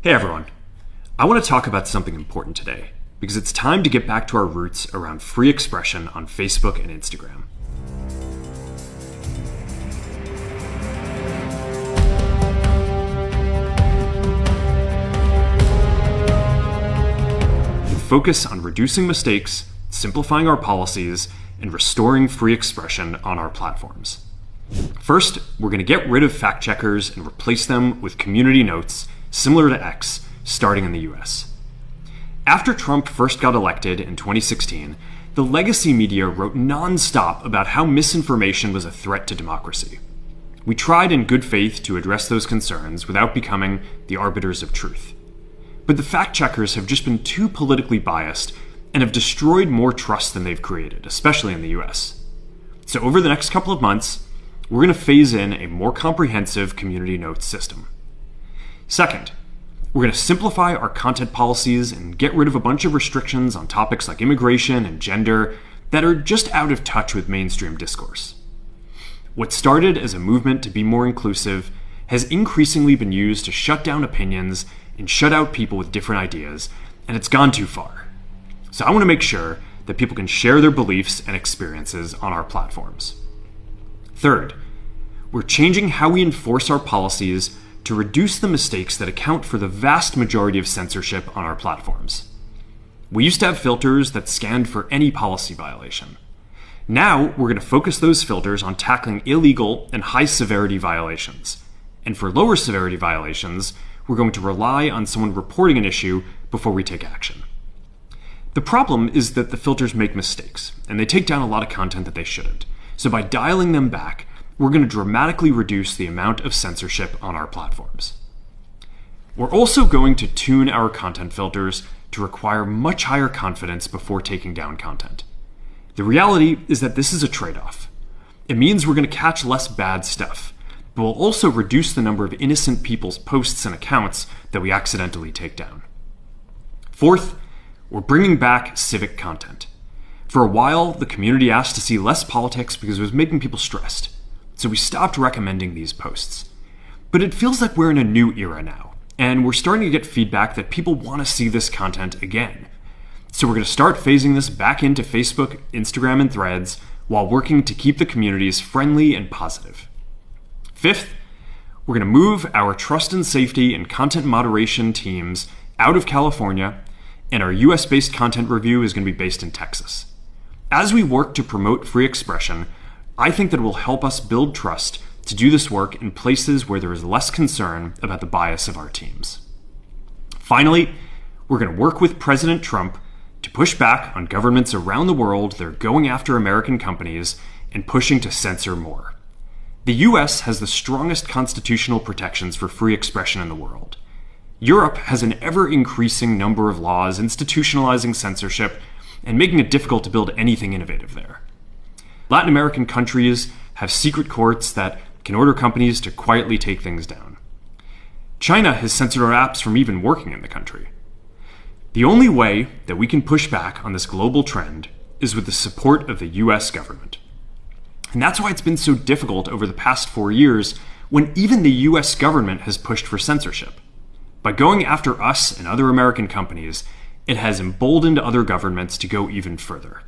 Hey everyone, I want to talk about something important today because it's time to get back to our roots around free expression on Facebook and Instagram. We focus on reducing mistakes, simplifying our policies, and restoring free expression on our platforms. First, we're going to get rid of fact checkers and replace them with community notes similar to X, starting in the US. After Trump first got elected in 2016, the legacy media wrote non-stop about how misinformation was a threat to democracy. We tried in good faith to address those concerns without becoming the arbiters of truth. But the fact checkers have just been too politically biased and have destroyed more trust than they've created, especially in the US. So over the next couple of months, we're going to phase in a more comprehensive community notes system. Second, we're going to simplify our content policies and get rid of a bunch of restrictions on topics like immigration and gender that are just out of touch with mainstream discourse. What started as a movement to be more inclusive has increasingly been used to shut down opinions and shut out people with different ideas, and it's gone too far. So I want to make sure that people can share their beliefs and experiences on our platforms. Third, we're changing how we enforce our policies to reduce the mistakes that account for the vast majority of censorship on our platforms. We used to have filters that scanned for any policy violation. Now, we're going to focus those filters on tackling illegal and high-severity violations. And for lower severity violations, we're going to rely on someone reporting an issue before we take action. The problem is that the filters make mistakes, and they take down a lot of content that they shouldn't. So by dialing them back, we're going to dramatically reduce the amount of censorship on our platforms. We're also going to tune our content filters to require much higher confidence before taking down content. The reality is that this is a trade-off. It means we're going to catch less bad stuff, but we'll also reduce the number of innocent people's posts and accounts that we accidentally take down. Fourth, we're bringing back civic content. For a while, the community asked to see less politics because it was making people stressed. So we stopped recommending these posts. But it feels like we're in a new era now, and we're starting to get feedback that people want to see this content again. So we're going to start phasing this back into Facebook, Instagram, and Threads while working to keep the communities friendly and positive. Fifth, we're going to move our trust and safety and content moderation teams out of California, and our US-based content review is going to be based in Texas. As we work to promote free expression, I think that it will help us build trust to do this work in places where there is less concern about the bias of our teams. Finally, we're going to work with President Trump to push back on governments around the world that are going after American companies and pushing to censor more. The US has the strongest constitutional protections for free expression in the world. Europe has an ever-increasing number of laws institutionalizing censorship and making it difficult to build anything innovative there. Latin American countries have secret courts that can order companies to quietly take things down. China has censored our apps from even working in the country. The only way that we can push back on this global trend is with the support of the US government. And that's why it's been so difficult over the past 4 years when even the US government has pushed for censorship. By going after us and other American companies, it has emboldened other governments to go even further.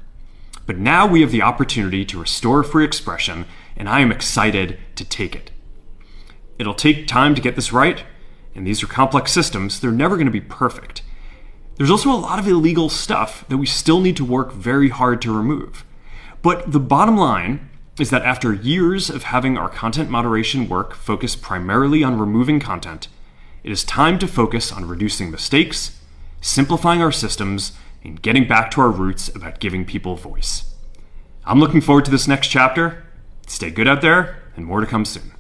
But now we have the opportunity to restore free expression, and I am excited to take it. It'll take time to get this right, and these are complex systems. They're never going to be perfect. There's also a lot of illegal stuff that we still need to work very hard to remove. But the bottom line is that after years of having our content moderation work focus primarily on removing content, it is time to focus on reducing mistakes, simplifying our systems, and getting back to our roots about giving people voice. I'm looking forward to this next chapter. Stay good out there, and more to come soon.